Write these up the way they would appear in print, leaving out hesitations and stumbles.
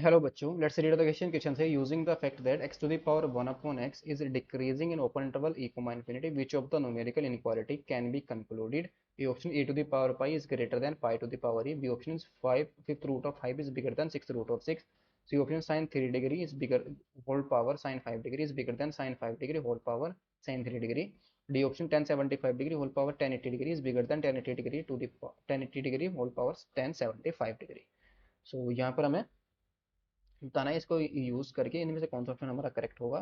Hello बच्चों, let's read the question. Question say using the fact that x to the power 1 upon x is decreasing in open interval e comma infinity, which of the numerical inequality can be concluded? A option e to the power pi is greater than pi to the power e. B option is 5 fifth root of 5 is bigger than 6th root of 6. C option sin 3 degree is bigger whole power sin 5 degree is bigger than sin 5 degree whole power sin 3 degree. D option tan 75 degree whole power tan 80 degree is bigger than tan 80 degree to the tan 80 degree whole power tan 75 degree. So यहाँ पर हमें बताना है इसको use करके इनमें से कौन सा ऑप्शन हमारा करेक्ट होगा।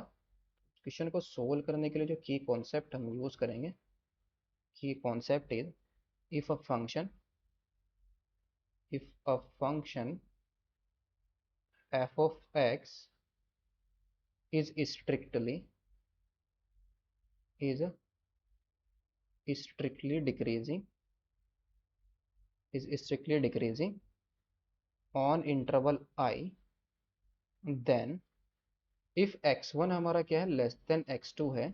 क्वेश्चन को सोल्व करने के लिए जो की कॉन्सेप्ट हम यूज करेंगे, की concept is if a function if a function F of X is is strictly decreasing is strictly decreasing on interval I, then if x1 हमारा क्या है लेस देन x2 है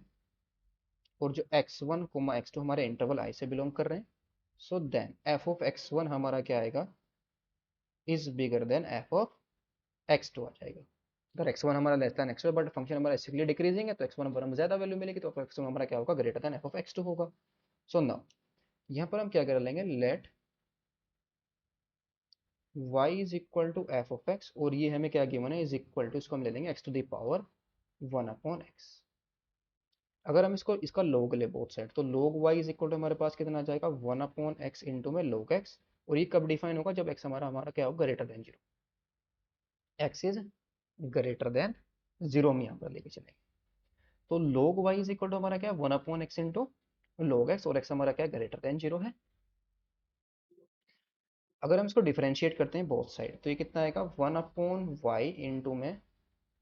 और जो x1 कोमा x2 हमारे interval आई से belong कर रहे हैं, so then F of x1 हमारा क्या आएगा is bigger than F of x2 आ जाएगा। अगर x1 हमारा less then x2 but function हमारा स्ट्रिक्टली डिक्रीजिंग है तो x1 पर हमें ज्यादा वैल्यू मिलेगी तो x1 हमारा क्या होगा greater then F of x2 होगा। सो नाउ यहाँ पर हम क्या कर लेंगे, let y is equal to F of x और ये हमें क्या गिवन है इज इक्वल टू, इसको हम ले लेंगे x to the power 1 upon x। अगर हम इसको इसका log ले बोथ साइड तो log y is equal to हमारे पास कितना आ जाएगा 1 अपॉन x इंटू में log x, और ये कब डिफाइन होगा जब x हमारा हमारा क्या होगा greater than 0, x is greater than 0 हम यहाँ पर लेके चलेंगे। तो log y is equal to हमारा क्या है 1 upon X into log x, और x हमारा क्या है ग्रेटर देन 0 है। अगर हम इसको डिफरेंशिएट करते हैं बोथ साइड तो ये कितना आएगा 1 अपॉन वाई इंटू में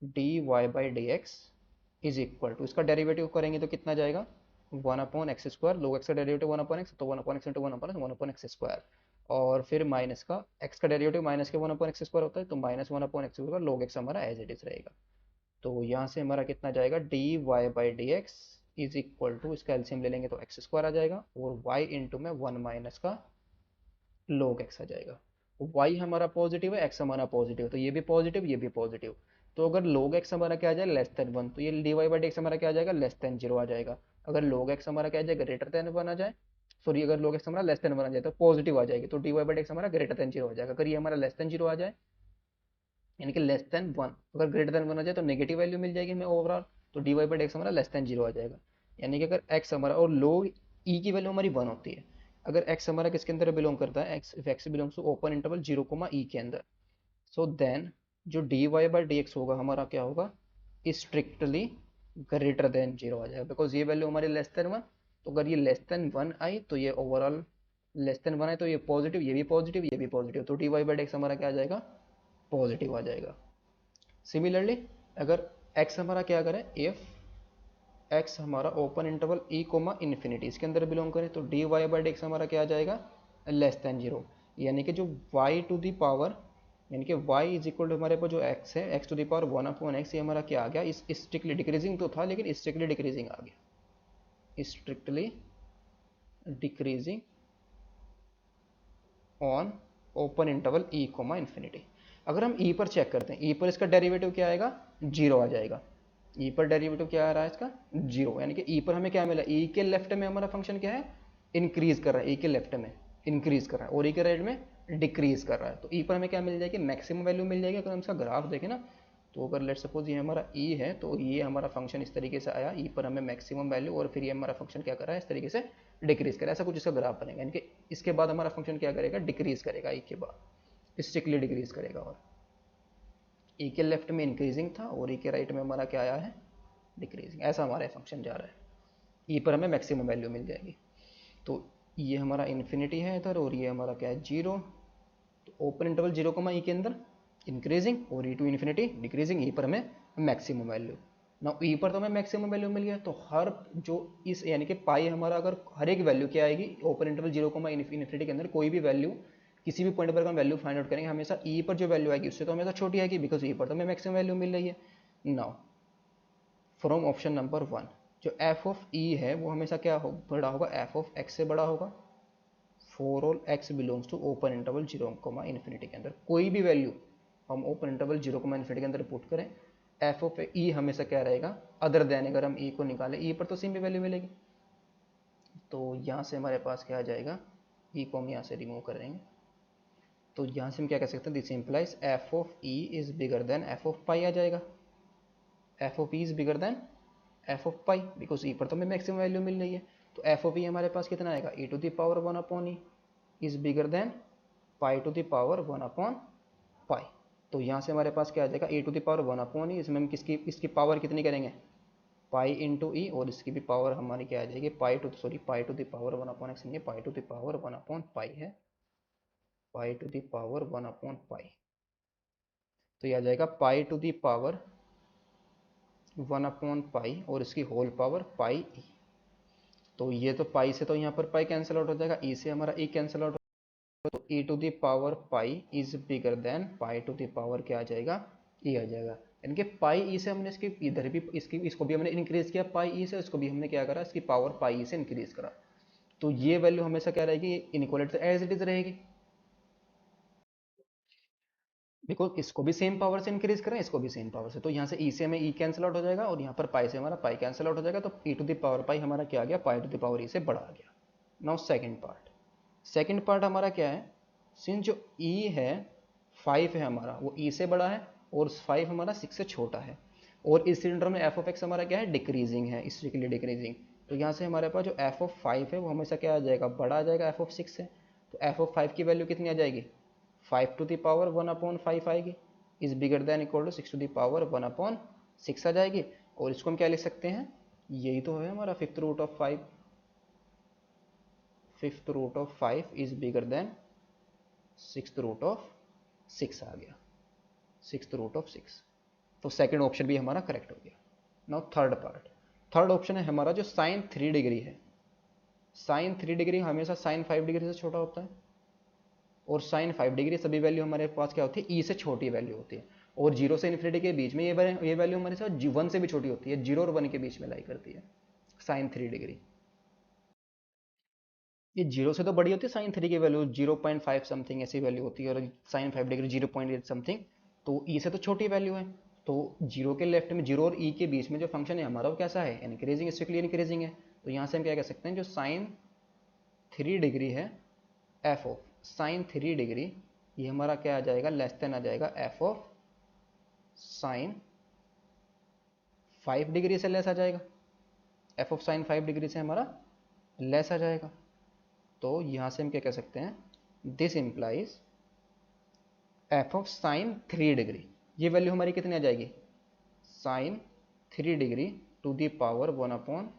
D Y by D X is equal to, इसका डेरिवेटिव करेंगे तो कितना जाएगा 1 upon X square, log x का डेरिवेटिव 1 अपॉन एक्स तो 1 upon X into 1 upon X square, और फिर माइनस का एक्स का डेरिवेटिव माइनस के 1 अपॉन एक्स स्क्वायर होता है तो minus 1 upon X square log x हमारा एज इट इज रहेगा। तो यहाँ से हमारा कितना जाएगा D Y by D X is equal to, इसका एलसीएम ले लेंगे तो एक्स स्क्वायर आ जाएगा और वाई इंटू में 1 माइनस का log x आ जाएगा। y हमारा पॉजिटिव है, x हमारा पॉजिटिव, तो ये भी पॉजिटिव ये भी पॉजिटिव, तो अगर log x हमारा क्या आ जाए लेस देन 1 तो ये dy बाई डी एक्स हमारा क्या आ जाएगा लेस देन 0 आ जाएगा। अगर log x हमारा क्या आ जाएगा ग्रेटर देन 1 आ जाए, सॉरी अगर log x हमारा लेस देन 1 आ जाए तो पॉजिटिव आ जाएगी, तो dy बाई डी एक्स हमारा ग्रेटर देन 0 आ जाएगा। अगर ये हमारा लेस देन 0 आ जाए यानी कि लेस देन 1, अगर ग्रेटर देन 1 आ जाए तो नेगेटिव वैल्यू मिल जाएगी हमें ओवरऑल, तो dy बाई डी एक्स हमारा लेस देन 0 आ जाएगा। यानी कि अगर x हमारा और log e की वैल्यू हमारी 1 होती है, अगर x हमारा किसके अंदर बिलोंग करता है x, if x belongs to open interval 0 e के अंदर, सो देन जो dy बाई डी एक्स होगा हमारा क्या होगा स्ट्रिक्टली ग्रेटर देन 0 आ जाएगा, बिकॉज ये वैल्यू हमारी लेस देन 1, तो अगर ये लेस देन 1 आई तो ये ओवरऑल लेस देन 1 आई तो ये पॉजिटिव ये भी पॉजिटिव ये भी पॉजिटिव, तो dy बाई डी एक्स हमारा क्या आ जाएगा पॉजिटिव आ जाएगा। सिमिलरली अगर x हमारा क्या करें, इफ x हमारा open interval e comma infinity इसके अंदर बिलोंग करे तो dy बाई डी एक्स हमारा क्या आ जाएगा लेस देन 0, यानी कि जो y टू दी पावर यानी कि y इज इक्वल टू हमारे पास जो x है x to the power 1 upon x, ये हमारा क्या आ गया इस स्ट्रिक्टली डिक्रीजिंग तो था लेकिन स्ट्रिक्टली डिक्रीजिंग आ गया, strictly decreasing on open interval e comma infinity. अगर हम e पर चेक करते हैं, e पर इसका डेरिवेटिव क्या आएगा 0 आ जाएगा, e पर डेरिवेटिव क्या आ रहा है इसका 0, यानी कि e पर हमें क्या मिला e के लेफ्ट में हमारा फंक्शन क्या है इंक्रीज कर रहा है, e के लेफ्ट में इंक्रीज कर रहा है और e के राइट में डिक्रीज कर रहा है, तो e पर हमें क्या मिल जाएगी मैक्सिमम वैल्यू मिल जाएगी। अगर हम इसका ग्राफ देखें ना तो अगर लेट सपोज ये हमारा e है तो ये हमारा फंक्शन इस तरीके से आया, e पर हमें मैक्सिमम वैल्यू और फिर ये हमारा फंक्शन क्या कर रहा है इस तरीके से डिक्रीज करेगा, ऐसा कुछ इसका ग्राफ बनेगा, यानी कि इसके बाद हमारा फंक्शन क्या करेगा डिक्रीज करेगा e के बाद स्ट्रिक्टली डिक्रीज करेगा, और e के लेफ्ट में इंक्रीजिंग था और e के राइट में हमारा क्या आया है डिक्रीजिंग, ऐसा हमारा फंक्शन जा रहा है, e पर हमें मैक्सिमम वैल्यू मिल जाएगी। तो ये हमारा इन्फिनिटी है इधर और ये हमारा क्या है 0, तो ओपन इंटरवल 0 ई के अंदर इंक्रीजिंग और e to infinity decreasing, e पर हमें मैक्सिमम वैल्यू ना e पर तो हमें मैक्सिमम वैल्यू मिल गया, तो हर जो इस यानी कि पाई हमारा अगर हर एक वैल्यू क्या आएगी ओपन इंटरवल 0 इन्फिनिटी के अंदर कोई भी वैल्यू किसी भी पॉइंट पर हम वैल्यू फाइंड आउट करेंगे हमेशा e पर जो वैल्यू आएगी उससे तो हमेशा छोटी आएगी, बिकॉज e पर तो हमें मैक्सिमम वैल्यू मिल रही है। नाउ फ्रॉम ऑप्शन नंबर 1 जो एफ ऑफ ई है वो हमेशा क्या हो बड़ा होगा एफ ऑफ एक्स से बड़ा होगा for all X belongs to open interval 0 infinity के अंदर कोई भी वैल्यू हम ओपन इंटरवल 0,∞ के अंदर पुट करें, एफ ऑफ ई हमेशा क्या रहेगा, अदर देन, अगर हम ई को निकालें ई पर तो सेम भी वैल्यू मिलेगी। तो यहाँ से हमारे पास क्या आ जाएगा, ई को हम यहाँ से रिमूव करेंगे, तो यहाँ से हम क्या कह सकते हैं, this implies F of E is bigger than F of pi आ जाएगा। F of E is bigger than F of pi, because E पर तो हमें मैक्सिमम वैल्यू मिल रही है। तो एफ ऑफ ई हमारे पास कितना आएगा, E to the power 1 upon E is bigger than pi to the power 1 upon pi. तो यहाँ से हमारे पास क्या आ जाएगा, A to the power 1 upon E, इसमें हम इसकी पावर कितनी करेंगे, पाई इंटू ई, और इसकी भी पावर हमारी क्या आ जाएगी, pi to the power 1 upon X, pi to the power 1 upon pi है, pi to the power 1 upon pi. तो ये आ जाएगा pi to the power 1 upon pi और इसकी होल पावर पाई ई। तो ये तो पाई से तो यहाँ पर पाई कैंसिल आउट हो जाएगा, ई से हमारा ई कैंसिल आउट, तो E to the power pi is bigger than pi to the power क्या आ जाएगा, ई आ जाएगा। यानी कि पाई ई से हमने इसकी इधर भी इसको भी हमने इंक्रीज किया पाई ई से, इसको भी हमने क्या करा, इसकी पावर पाई ई से इंक्रीज करा। तो ये वैल्यू हमेशा क्या रहेगी, इनइक्वालिटी एज इट इज रहेगी, बिकॉज इसको भी सेम पावर से इंक्रीज करें, इसको भी सेम पावर से, तो यहाँ से ई से हमें ई कैंसिल आउट हो जाएगा और यहाँ पर पाई से हमारा पाई कैंसिल आउट हो जाएगा, तो ई टू द पावर पाई हमारा क्या आ गया, पाई टू द पावर ई से बड़ा आ गया। नाउ सेकेंड पार्ट हमारा क्या है, सिंस जो ई है 5 है हमारा, वो ई से बड़ा है और 5 हमारा 6 से छोटा है, और इस सिलेंडर में एफ ऑफ एक्स हमारा क्या है, डिक्रीजिंग है, स्ट्रिक्टली डिक्रीजिंग। तो यहाँ से हमारे पास जो एफ ऑफ 5 है वो हमेशा क्या आ जाएगा, बड़ा आ जाएगा एफ ऑफ 6 से। तो एफ ऑफ 5 की वैल्यू कितनी आ जाएगी, 5 टू द पावर 1 अपॉन 5 आएगी, is bigger than equal to 6 to the power 1 upon 6 आ जाएगी। और इसको हम क्या लिख सकते हैं, यही तो है हमारा fifth root of 5, fifth root of 5 is bigger than sixth root of 6 आ गया, सिक्स्थ रूट ऑफ 6। तो सेकंड ऑप्शन भी हमारा करेक्ट हो गया। नाउ थर्ड ऑप्शन है हमारा जो साइन 3 डिग्री है, साइन 3 डिग्री हमेशा साइन 5 डिग्री से छोटा होता है, और साइन 5 डिग्री सभी वैल्यू हमारे पास क्या होती है, ई से छोटी वैल्यू होती है, और जीरो से इन्फिनिटी के बीच में ये वैल्यू हमारे साथ 1 से भी छोटी होती है, 0 और 1 के बीच में लाई करती है साइन 3 डिग्री। ये 0 से तो बड़ी होती है साइन 3 की वैल्यू, 0.5 समथिंग ऐसी वैल्यू होती है, और साइन 5 डिग्री 0.8 समथिंग, तो ई से तो छोटी वैल्यू है। तो जीरो के लेफ्ट में, जीरो और ई के बीच में जो फंक्शन है हमारा वो कैसा है, इंक्रीजिंग, स्ट्रिक्टली इंक्रीजिंग है। तो यहाँ से हम क्या कह सकते हैं, जो साइन 3 डिग्री है, एफ ऑफ साइन 3 डिग्री, ये हमारा क्या आ जाएगा, लेस देन आ जाएगा एफ ऑफ साइन 5 डिग्री से लेस आ जाएगा, एफ ऑफ साइन 5 डिग्री से हमारा लेस आ जाएगा। तो यहाँ से हम क्या कह सकते हैं, this implies F of sine 3 degree, ये वैल्यू हमारी कितनी आ जाएगी, sine 3 degree to the power 1 upon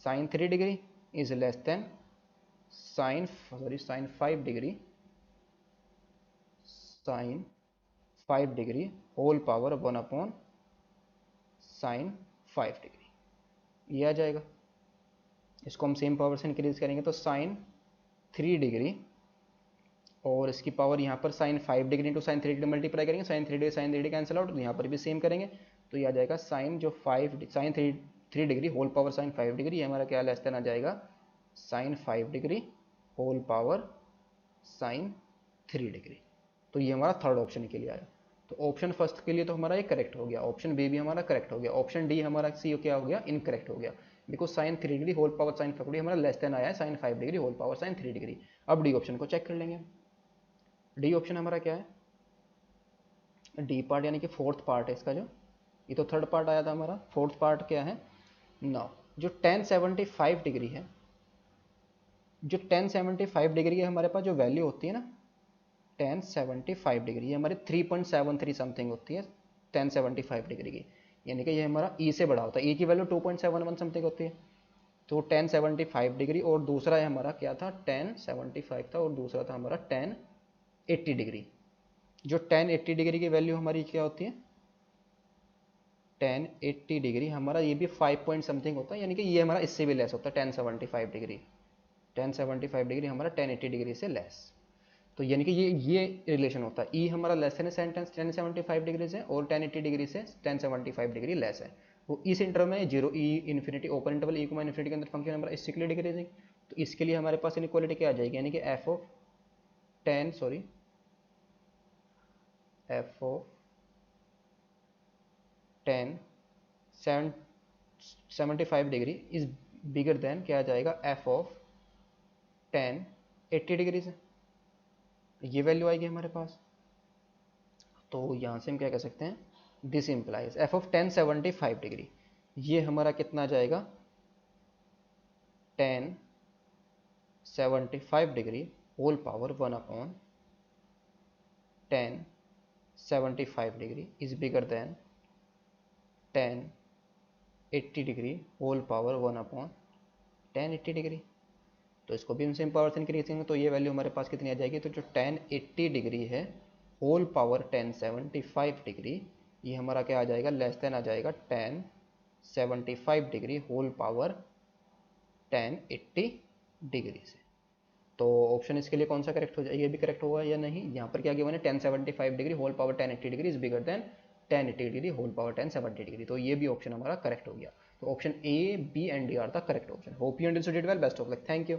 sine 3 degree is less than sine 5 degree, sine 5 degree whole power 1 upon sine 5 degree, ये आ जाएगा। इसको हम सेम पावर से इंक्रीज करेंगे, तो साइन 3 डिग्री और इसकी पावर यहाँ पर sine 5 degree into sine 3 degree multiply करेंगे, साइन 3 डिग्री कैंसिल आउट, यहाँ पर भी सेम करेंगे, तो ये आ जाएगा साइन जो sine 3 degree whole power sine 5 degree, ये हमारा क्या लेस देन आ जाएगा sine 5 degree whole power sine 3 degree. तो ये हमारा थर्ड ऑप्शन के लिए आया। तो ऑप्शन फर्स्ट के लिए तो हमारा ये करेक्ट हो गया, ऑप्शन बी भी हमारा करेक्ट हो गया, ऑप्शन डी हमारा सी क्या हो गया, इनकरेक्ट हो गया, because sine 3 degree whole power sine 5 degree हमारा लेस देन आया है sine 5 degree whole power sine 3 degree. अब डी ऑप्शन को चेक कर लेंगे। डी ऑप्शन हमारा क्या है, डी पार्ट यानी कि फोर्थ पार्ट है इसका, जो ये तो थर्ड पार्ट आया था हमारा, फोर्थ पार्ट क्या है, नाउ जो 1075 डिग्री है, जो 1075 डिग्री की हमारे पास जो वैल्यू होती है ना, 1075 डिग्री ये हमारी 3.73 समथिंग होती है 1075 डिग्री की, यानी कि ये हमारा ई से बड़ा होता है, ई की वैल्यू 2.71 समथिंग होती है। तो 1075 डिग्री और दूसरा है हमारा क्या था, 1075 था और दूसरा था हमारा 1080 डिग्री। जो 1080 डिग्री की वैल्यू हमारी क्या होती है, 1080 डिग्री हमारा ये भी 5 पॉइंट समथिंग होता है, यानी कि ये हमारा इससे भी लेस होता है 1075 डिग्री, 1075 डिग्री हमारा 1080 डिग्री से लेस। तो यानी कि ये रिलेशन होता है, ई हमारा लेस है 1075 डिग्री से और 1080 डिग्री से 1075 डिग्री लेस है। वो इस इंटरवल में जीरो ई इन्फिनिटी ओपन इंटरवल ई को इन्फिनिटी के अंदर फंक्शन हमारा स्ट्रिक्टली डिक्रीजिंग, तो इसके लिए हमारे पास इनइक्वालिटी क्या आ जाएगी, यानी कि F of F of 10 75 degree is bigger then क्या आ जाएगा, एफ ऑफ 10 80 डिग्री से, ये वैल्यू आएगी हमारे पास। तो यहाँ से हम क्या कह सकते हैं, this implies F of 1075 degree, ये हमारा कितना आ जाएगा, 1075 degree whole power 1/1075 degree is bigger than 1080 degree whole power 1/1080 degree. तो इसको भी हम सेम पावर से इंक्रीज करेंगे तो ये वैल्यू हमारे पास कितनी आ जाएगी, तो जो 1080 डिग्री है होल पावर 1075 डिग्री, ये हमारा क्या आ जाएगा, लेस देन आ जाएगा 1075 डिग्री होल पावर 1080 डिग्री से। तो ऑप्शन इसके लिए कौन सा करेक्ट हो जाएगा, ये भी करेक्ट होगा या नहीं। यहाँ पर क्या गिवन है, 1075 degree whole power 1080 degree is bigger than 1080 degree whole power 1070 degree, तो ये भी ऑप्शन हमारा करेक्ट हो गया। तो option A, B and D are the correct option. Hope you understood it well, best of luck, thank you.